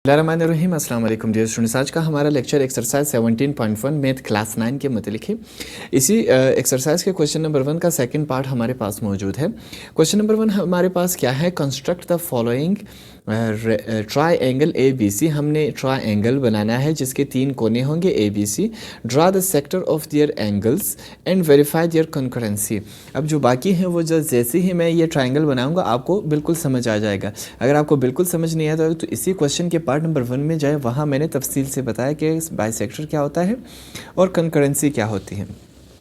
बिस्मिल्लाहिर्रहमानिर्रहीम। अस्सलाम वालेकुम डियर स्टूडेंट्स। आज का हमारा लेक्चर एक्सरसाइज 17.1 मैथ क्लास 9 के मतलब है। इसी एक्सरसाइज के क्वेश्चन नंबर 1 का सेकंड पार्ट हमारे पास मौजूद है। क्वेश्चन नंबर 1 हमारे पास क्या है? Construct the following triangle A B C. हमने ट्राई एंगल बनाना है जिसके 3 कोने होंगे A B C. Draw the sector of their angles and verify their concurrency. अब जो बाकी हैं वो जैसे ही मैं ये ट्राइंगल बनाऊंगा आपको बिल्कुल समझ आ जाएगा। अगर आपको बिल्कुल समझ नहीं आता तो इसी क्वेश्चन के पार्ट नंबर 1 में जाए, वहाँ मैंने तफसील से बताया कि बाइसेक्टर क्या होता है और कंकरेंसी क्या होती है।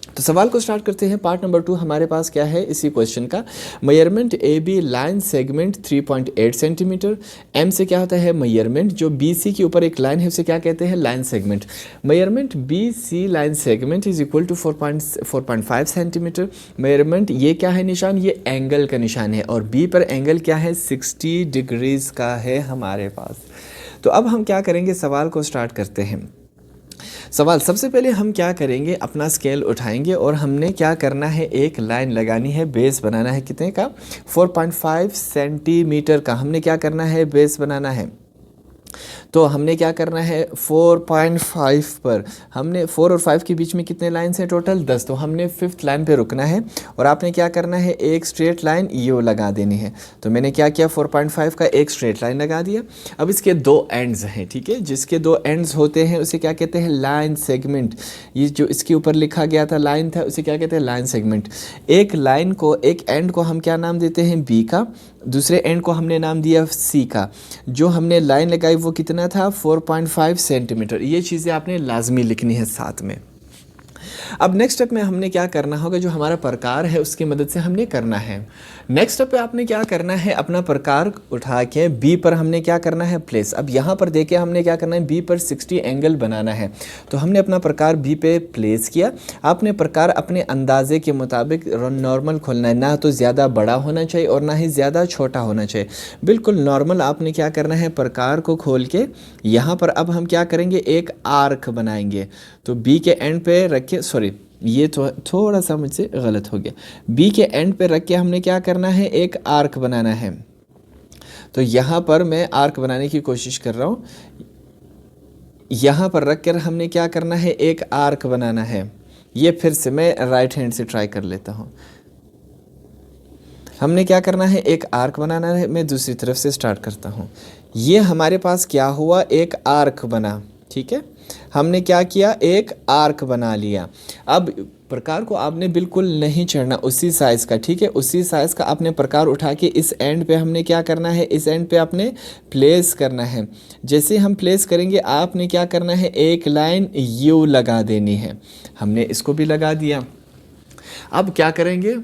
तो सवाल को स्टार्ट करते हैं। पार्ट नंबर 2 हमारे पास क्या है इसी क्वेश्चन का? Measurement A B line segment 3.8 centimetre. M से क्या होता है? मेजरमेंट। जो बी सी के ऊपर एक लाइन है उसे क्या कहते हैं? Line segment. Measurement B C line segment is equal to 4.5 centimetre. Measurement ये क्या है निशान? ये एंगल का निशान है और बी पर एंगल क्या है? 60 डिग्रीज का है हमारे पास। तो अब हम क्या करेंगे? सवाल को स्टार्ट करते हैं। सवाल सबसे पहले हम क्या करेंगे? अपना स्केल उठाएंगे और हमने क्या करना है? एक लाइन लगानी है, बेस बनाना है। कितने का? 4.5 सेंटीमीटर का हमने क्या करना है? बेस बनाना है। तो हमने क्या करना है? 4.5 पर हमने 4 और 5 के बीच में कितने लाइन्स हैं? टोटल 10। तो हमने 5th लाइन पे रुकना है और आपने क्या करना है? एक स्ट्रेट लाइन यू लगा देनी है। तो मैंने क्या किया? 4.5 का एक स्ट्रेट लाइन लगा दिया। अब इसके 2 एंड्स हैं, ठीक है। जिसके 2 एंड्स होते हैं उसे क्या कहते हैं? Line segment. ये जो इसके ऊपर लिखा गया था लाइन था उसे क्या कहते हैं? Line segment. एक लाइन को, एक एंड को हम क्या नाम देते हैं? बी का। दूसरे एंड को हमने नाम दिया सी का। जो हमने लाइन लगाई वो कितना था? 4.5 सेंटीमीटर। ये चीज़ें आपने लाजमी लिखनी है साथ में। अब नेक्स्ट स्टेप में हमने क्या करना होगा? जो हमारा प्रकार है उसकी मदद से हमने करना है। नेक्स्ट स्टेप पे आपने क्या करना है? अपना प्रकार उठा के बी पर हमने क्या करना है? प्लेस। अब यहाँ पर देखिए हमने क्या करना है? बी पर 60 एंगल बनाना है। तो हमने अपना प्रकार बी पे प्लेस किया। आपने प्रकार अपने अंदाजे के मुताबिक नॉर्मल खोलना है, ना तो ज़्यादा बड़ा होना चाहिए और ना ही ज़्यादा छोटा होना चाहिए, बिल्कुल नॉर्मल आपने क्या करना है? प्रकार को खोल के यहाँ पर अब हम क्या करेंगे? एक आर्क बनाएंगे। तो बी के एंड पे रख के, सॉरी ये तो थोड़ा सा मुझसे गलत हो गया। बी के एंड पे रख के हमने क्या करना है? एक आर्क बनाना है। तो यहाँ पर मैं आर्क बनाने की कोशिश कर रहा हूँ। यहाँ पर रख कर हमने क्या करना है? एक आर्क बनाना है। ये फिर से मैं राइट हैंड से ट्राई कर लेता हूँ। हमने क्या करना है? एक आर्क बनाना है। मैं दूसरी तरफ से स्टार्ट करता हूँ। ये हमारे पास क्या हुआ? एक आर्क बना, ठीक है। हमने क्या किया? एक आर्क बना लिया। अब प्रकार को आपने बिल्कुल नहीं चढ़ना, उसी साइज़ का, ठीक है। उसी साइज़ का आपने प्रकार उठा के इस एंड पे हमने क्या करना है? इस एंड पे आपने प्लेस करना है। जैसे हम प्लेस करेंगे आपने क्या करना है? एक लाइन यू लगा देनी है। हमने इसको भी लगा दिया। अब क्या करेंगे?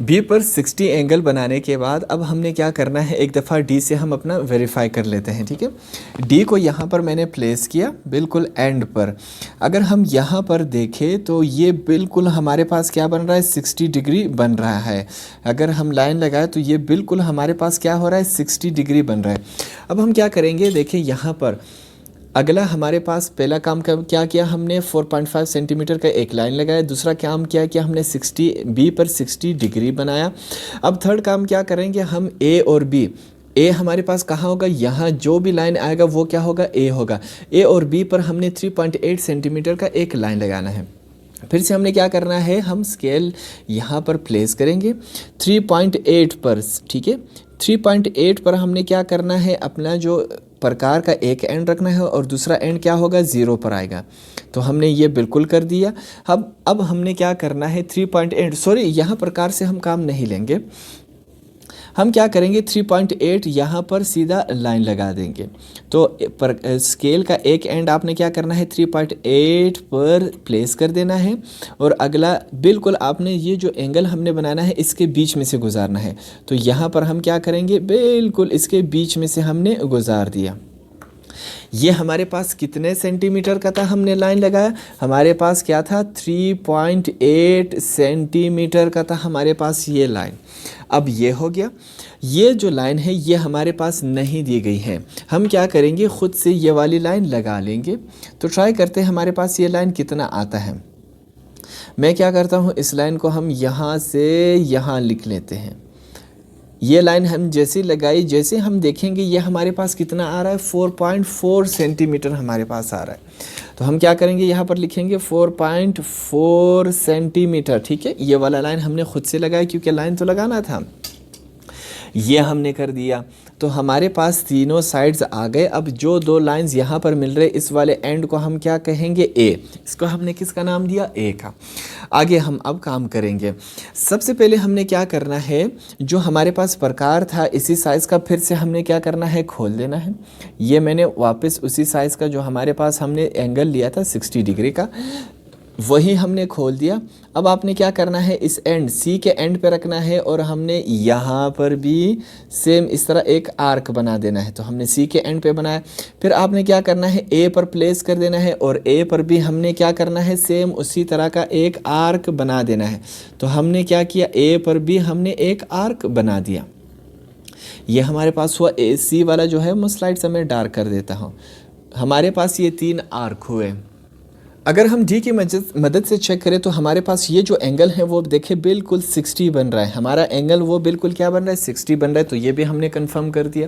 बी पर 60 एंगल बनाने के बाद अब हमने क्या करना है? एक दफ़ा डी से हम अपना वेरीफाई कर लेते हैं, ठीक है। डी को यहाँ पर मैंने प्लेस किया बिल्कुल एंड पर। अगर हम यहाँ पर देखें तो ये बिल्कुल हमारे पास क्या बन रहा है? 60 डिग्री बन रहा है। अगर हम लाइन लगाए तो ये बिल्कुल हमारे पास क्या हो रहा है? 60 डिग्री बन रहा है। अब हम क्या करेंगे? देखिए यहाँ पर अगला हमारे पास पहला काम क्या किया हमने? 4.5 सेंटीमीटर का एक लाइन लगाया। दूसरा काम क्या किया हमने? 60 बी पर 60 डिग्री बनाया। अब थर्ड काम क्या करेंगे हम? ए और बी। ए हमारे पास कहाँ होगा? यहाँ जो भी लाइन आएगा वो क्या होगा? ए होगा। ए और बी पर हमने 3.8 सेंटीमीटर का एक लाइन लगाना है। फिर से हमने क्या करना है? हम स्केल यहाँ पर प्लेस करेंगे 3.8 पर, ठीक है। 3.8 पर हमने क्या करना है? अपना जो प्रकार का एक एंड रखना है और दूसरा एंड क्या होगा? 0 पर आएगा। तो हमने ये बिल्कुल कर दिया। अब हमने क्या करना है? 3.8, सॉरी यहाँ प्रकार से हम काम नहीं लेंगे। हम क्या करेंगे? 3.8 यहाँ पर सीधा लाइन लगा देंगे। तो स्केल का एक एंड आपने क्या करना है? 3.8 पर प्लेस कर देना है और अगला बिल्कुल आपने ये जो एंगल हमने बनाना है इसके बीच में से गुजारना है। तो यहाँ पर हम क्या करेंगे? बिल्कुल इसके बीच में से हमने गुजार दिया। ये हमारे पास कितने सेंटीमीटर का था? हमने लाइन लगाया, हमारे पास क्या था? 3.8 सेंटीमीटर का था हमारे पास ये लाइन। अब ये हो गया। ये जो लाइन है ये हमारे पास नहीं दी गई है। हम क्या करेंगे? ख़ुद से ये वाली लाइन लगा लेंगे। तो ट्राई करते हैं हमारे पास ये लाइन कितना आता है। मैं क्या करता हूँ? इस लाइन को हम यहाँ से यहाँ लिख लेते हैं। ये लाइन हम जैसे लगाई, जैसे हम देखेंगे ये हमारे पास कितना आ रहा है, 4.4 सेंटीमीटर हमारे पास आ रहा है। तो हम क्या करेंगे, यहाँ पर लिखेंगे 4.4 सेंटीमीटर। ठीक है, ये वाला लाइन हमने खुद से लगाया क्योंकि लाइन तो लगाना था, ये हमने कर दिया। तो हमारे पास तीनों साइड्स आ गए। अब जो दो लाइंस यहाँ पर मिल रहे, इस वाले एंड को हम क्या कहेंगे, ए। इसको हमने किसका नाम दिया, ए का। आगे हम अब काम करेंगे। सबसे पहले हमने क्या करना है, जो हमारे पास प्रकार था इसी साइज़ का, फिर से हमने क्या करना है, खोल देना है। ये मैंने वापस उसी साइज़ का जो हमारे पास हमने एंगल लिया था 60 डिग्री का, वही हमने खोल दिया। अब आपने क्या करना है, इस एंड सी के एंड पे रखना है और हमने यहाँ पर भी सेम इस तरह एक आर्क बना देना है। तो हमने सी के एंड पे बनाया, फिर आपने क्या करना है, ए पर प्लेस कर देना है और ए पर भी हमने क्या करना है, सेम उसी तरह का एक आर्क बना देना है। तो हमने क्या किया, ए पर भी हमने एक आर्क बना दिया। ये हमारे पास हुआ ए। सी वाला जो है मैं स्लाइड से मैं डार्क कर देता हूँ। हमारे पास ये 3 आर्क हुए। अगर हम डी की मदद से चेक करें तो हमारे पास ये जो एंगल है वो देखिए बिल्कुल 60 बन रहा है। हमारा एंगल वो बिल्कुल क्या बन रहा है, 60 बन रहा है। तो ये भी हमने कंफर्म कर दिया।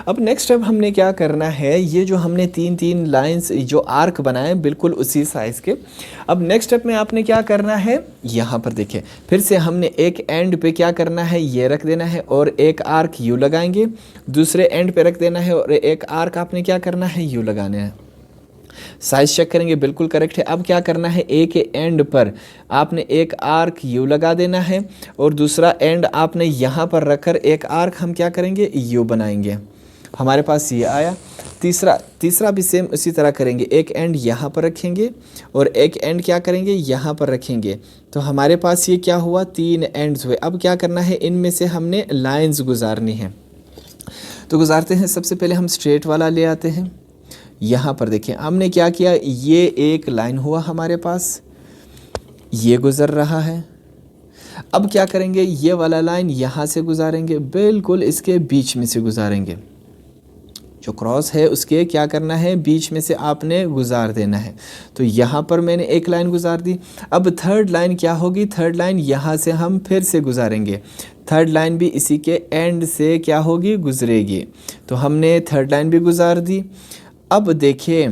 अब नेक्स्ट स्टेप हमने क्या करना है, ये जो हमने 3 लाइंस जो आर्क बनाए बिल्कुल उसी साइज़ के। अब नेक्स्ट स्टेप में आपने क्या करना है, यहाँ पर देखिए फिर से हमने एक एंड पे क्या करना है, ये रख देना है और एक आर्क यू लगाएंगे, दूसरे एंड पे रख देना है और एक आर्क आपने क्या करना है, यू लगाना है। साइज चेक करेंगे बिल्कुल करेक्ट है। अब क्या करना है, ए के एंड पर आपने एक आर्क यू लगा देना है और दूसरा एंड आपने यहाँ पर रखकर एक आर्क हम क्या करेंगे, यू बनाएंगे। हमारे पास ये आया। तीसरा भी सेम उसी तरह करेंगे, एक एंड यहाँ पर रखेंगे और एक एंड क्या करेंगे, यहाँ पर रखेंगे। तो हमारे पास ये क्या हुआ, 3 एंड्स हुए। अब क्या करना है, इनमें से हमने लाइंस गुजारनी है। तो गुजारते हैं। सबसे पहले हम स्ट्रेट वाला ले आते हैं। यहाँ पर देखिए हमने क्या किया, ये एक लाइन हुआ हमारे पास, ये गुजर रहा है। अब क्या करेंगे, ये वाला लाइन यहाँ से गुजारेंगे, बिल्कुल इसके बीच में से गुजारेंगे। जो क्रॉस है उसके क्या करना है, बीच में से आपने गुजार देना है। तो यहाँ पर मैंने एक लाइन गुजार दी। अब थर्ड लाइन क्या होगी, थर्ड लाइन यहाँ से हम फिर से गुजारेंगे। थर्ड लाइन भी इसी के एंड से क्या होगी, गुजरेगी। तो हमने थर्ड लाइन भी गुजार दी। अब देखिए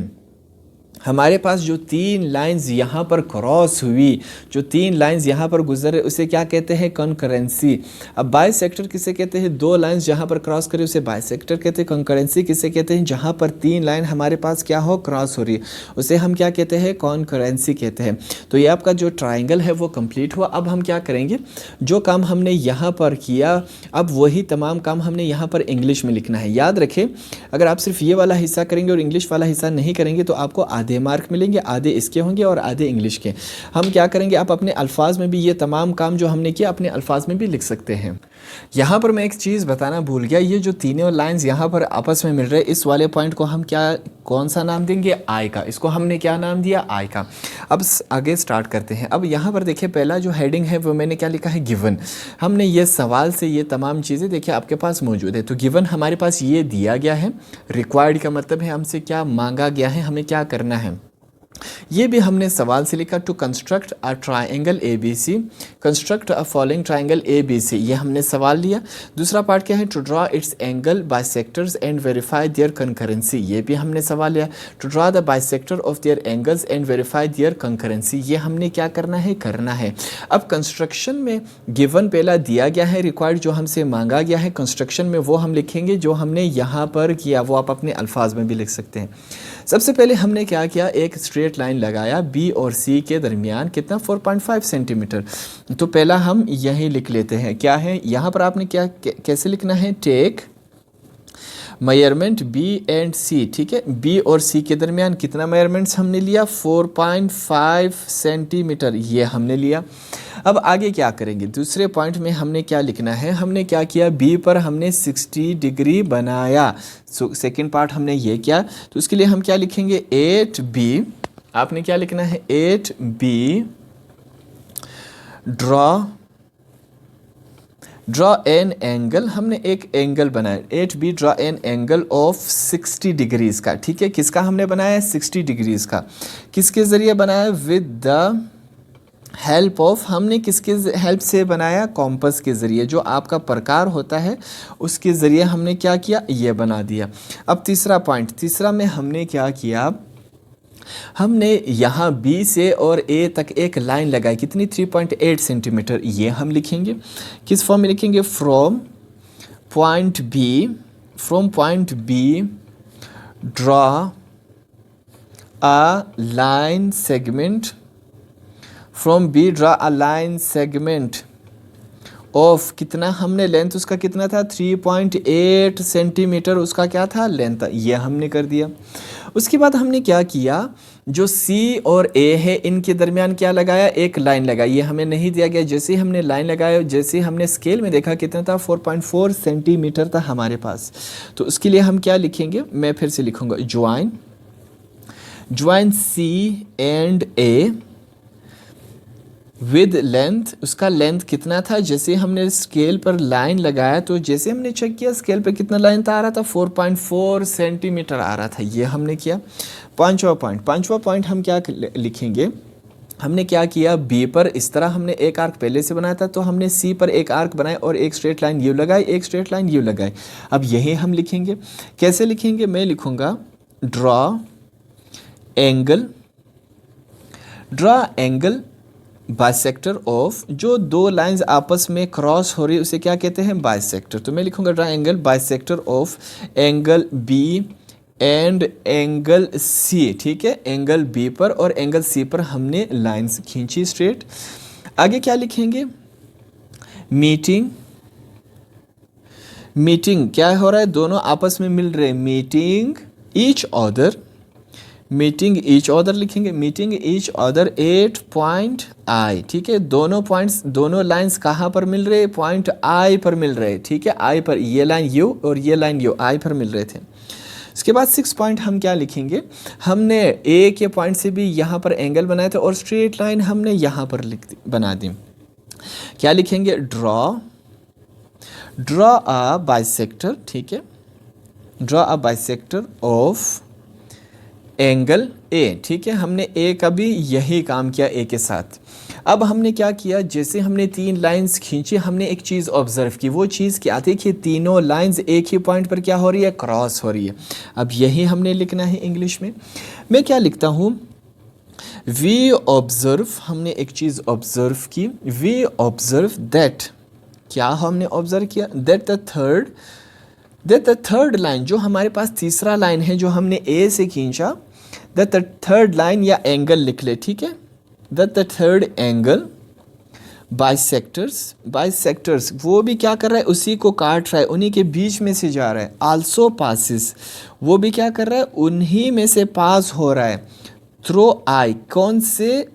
हमारे पास जो 3 लाइंस यहाँ पर क्रॉस हुई, जो 3 लाइंस यहाँ पर गुजरे, उसे क्या कहते हैं, कॉन्करेंसी। अब बाइसेक्टर किसे कहते हैं, 2 लाइंस जहाँ पर क्रॉस करें उसे बाइसेक्टर कहते हैं। कॉन्करेंसी किसे कहते हैं, जहाँ पर 3 लाइन हमारे पास क्या हो, क्रॉस हो रही है, उसे हम क्या कहते हैं, कॉन्करेंसी कहते हैं। तो ये आपका जो ट्राइंगल है वो कंप्लीट हुआ। अब हम क्या करेंगे, जो काम हमने यहाँ पर किया अब वही तमाम काम हमने यहाँ पर इंग्लिश में लिखना है। याद रखें, अगर आप सिर्फ ये वाला हिस्सा करेंगे और इंग्लिश वाला हिस्सा नहीं करेंगे तो आपको आधे मार्क मिलेंगे, आधे इसके होंगे और आधे इंग्लिश के। हम क्या करेंगे, आप अपने अल्फाज में भी ये तमाम काम जो हमने किया अपने अल्फाज में भी लिख सकते हैं। यहाँ पर मैं एक चीज़ बताना भूल गया, ये जो तीनों लाइंस यहाँ पर आपस में मिल रहे हैं, इस वाले पॉइंट को हम क्या, कौन सा नाम देंगे, आई का। इसको हमने क्या नाम दिया, आई का। अब आगे स्टार्ट करते हैं। अब यहाँ पर देखिए पहला जो हेडिंग है वो मैंने क्या लिखा है, गिवन। हमने ये सवाल से ये तमाम चीज़ें देखिए आपके पास मौजूद है। तो गिवन हमारे पास ये दिया गया है, रिक्वायर्ड का मतलब है हमसे क्या मांगा गया है, हमें क्या करना है। ये भी हमने सवाल से लिखा, to construct a triangle A B C, construct a following triangle A B C, ये हमने सवाल लिया। दूसरा पार्ट क्या है, to draw its angle bisectors and verify their concurrency, ये भी हमने सवाल लिया। To draw the bisector of their angles and verify their concurrency, ये हमने क्या करना है। अब कंस्ट्रक्शन में गिवन पहला दिया गया है, रिक्वायर्ड जो हमसे मांगा गया है, कंस्ट्रक्शन में वो हम लिखेंगे जो हमने यहाँ पर किया, वो आप अपने अल्फाज में भी लिख सकते हैं। सबसे पहले हमने क्या किया, एक स्ट्रेट लाइन लगाया बी और सी के दरमियान, कितना 4.5 सेंटीमीटर। तो पहला हम यही लिख लेते हैं, क्या है यहाँ पर आपने क्या कैसे लिखना है, टेक मेजरमेंट बी एंड सी। ठीक है, बी और सी के दरमियान कितना मेजरमेंट्स हमने लिया, 4.5 सेंटीमीटर, ये हमने लिया। अब आगे क्या करेंगे, दूसरे पॉइंट में हमने क्या लिखना है, हमने क्या किया, बी पर हमने 60 डिग्री बनाया। सेकंड पार्ट हमने ये किया, तो उसके लिए हम क्या लिखेंगे, 8b, आपने क्या लिखना है, 8b ड्रॉ एन एंगल, हमने एक एंगल बनाया, 8b draw an angle of 60 degrees का। ठीक है, किसका हमने बनाया है, 60 डिग्रीज़ का। किसके ज़रिए बनाया, विद द हेल्प ऑफ, हमने किसके हेल्प से बनाया, कॉम्पस के ज़रिए, जो आपका प्रकार होता है उसके ज़रिए हमने क्या किया, ये बना दिया। अब तीसरा पॉइंट, तीसरा में हमने क्या किया, हमने यहाँ B से और A तक एक लाइन लगाई, कितनी, 3.8 सेंटीमीटर। ये हम लिखेंगे किस फॉर्म में लिखेंगे, from point B draw a line segment, from B draw a line segment of, कितना हमने लेंथ उसका कितना था, 3.8 सेंटीमीटर उसका क्या था, लेंथ था। ये हमने कर दिया। उसके बाद हमने क्या किया, जो C और A है इनके दरमियान क्या लगाया, एक लाइन लगाई। ये हमें नहीं दिया गया, जैसे ही हमने लाइन लगाया, जैसे ही हमने स्केल में देखा कितना था, 4.4 सेंटीमीटर था हमारे पास। तो उसके लिए हम क्या लिखेंगे, मैं फिर से लिखूंगा, join C and A with length, उसका लेंथ कितना था, जैसे हमने स्केल पर लाइन लगाया तो जैसे हमने चेक किया स्केल पर कितना लाइन आ रहा था, 4.4 सेंटीमीटर आ रहा था। ये हमने किया। पांचवा पॉइंट हम क्या लिखेंगे, हमने क्या किया, B पर इस तरह हमने एक आर्क पहले से बनाया था, तो हमने C पर एक आर्क बनाया और एक स्ट्रेट लाइन यू लगाई, एक स्ट्रेट लाइन यू लगाई। अब यही हम लिखेंगे। कैसे लिखेंगे, मैं लिखूंगा ड्रॉ एंगल बाइसेक्टर ऑफ, जो दो लाइंस आपस में क्रॉस हो रही है उसे क्या कहते हैं, बाइसेक्टर। तो मैं लिखूंगा draw angle bisector of angle B and angle C। ठीक है, एंगल B पर और एंगल C पर हमने लाइंस खींची स्ट्रेट। आगे क्या लिखेंगे, मीटिंग क्या हो रहा है, दोनों आपस में मिल रहे, मीटिंग ईच अदर लिखेंगे, meeting each other at point I। ठीक है, दोनों लाइंस कहाँ पर मिल रहे, पॉइंट I पर मिल रहे। ठीक है, I पर, ये लाइन U और ये लाइन U I पर मिल रहे थे। इसके बाद 6 पॉइंट हम क्या लिखेंगे, हमने A के पॉइंट से भी यहाँ पर एंगल बनाए थे और स्ट्रेट लाइन हमने यहाँ पर बना दी। क्या लिखेंगे, ड्रॉ अ बाइसेक्टर। ठीक है, draw a bisector of angle A। ठीक है, हमने A का भी यही काम किया A के साथ। अब हमने क्या किया, जैसे हमने 3 लाइंस खींची, हमने एक चीज़ ऑब्जर्व की। वो चीज़ क्या थी कि तीनों लाइंस एक ही पॉइंट पर क्या हो रही है, क्रॉस हो रही है। अब यही हमने लिखना है इंग्लिश में। मैं क्या लिखता हूँ, वी ऑब्जर्व, हमने एक चीज़ ऑब्जर्व की, वी ऑब्जर्व दैट, क्या हमने ऑब्जर्व किया, दैट द थर्ड लाइन, जो हमारे पास तीसरा लाइन है जो हमने A से खींचा, दैट द थर्ड लाइन या एंगल लिख ले। ठीक है, that the third angle bisectors वो भी क्या कर रहा है, उसी को काट रहा है, उन्हीं के बीच में से जा रहा है। आल्सो पासिस, वो भी क्या कर रहा है, उन्हीं में से पास हो रहा है। थ्रो I, कौन से,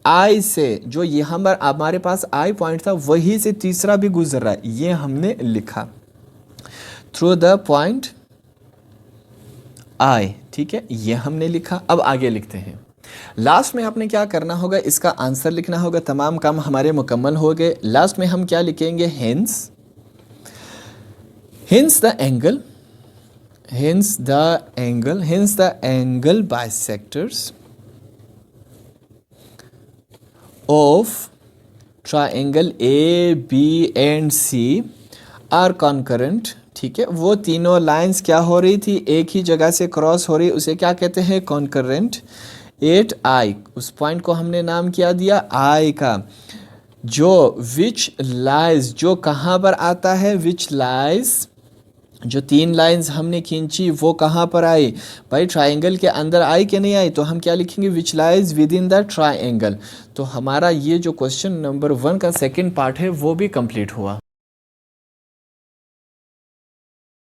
I से, जो यहाँ पर हमारे पास I पॉइंट था वही से तीसरा भी गुजर रहा है, ये हमने लिखा, थ्रू द पॉइंट I। ठीक है, ये हमने लिखा। अब आगे लिखते हैं। लास्ट में आपने क्या करना होगा, इसका आंसर लिखना होगा। तमाम काम हमारे मुकम्मल हो गए। लास्ट में हम क्या लिखेंगे, hence the angle bisectors of triangle A, B and C are concurrent. ठीक है, वो तीनों लाइंस क्या हो रही थी, एक ही जगह से क्रॉस हो रही, उसे क्या कहते हैं, कॉन्करेंट एट I। उस पॉइंट को हमने नाम क्या दिया, I का। जो विच लाइज, जो कहाँ पर आता है, विच लाइज, जो 3 लाइंस हमने खींची वो कहाँ पर आई, भाई ट्राइंगल के अंदर आई कि नहीं आई, तो हम क्या लिखेंगे, which lies with in the triangle. तो हमारा ये जो क्वेश्चन नंबर 1 का सेकंड पार्ट है वो भी कंप्लीट हुआ।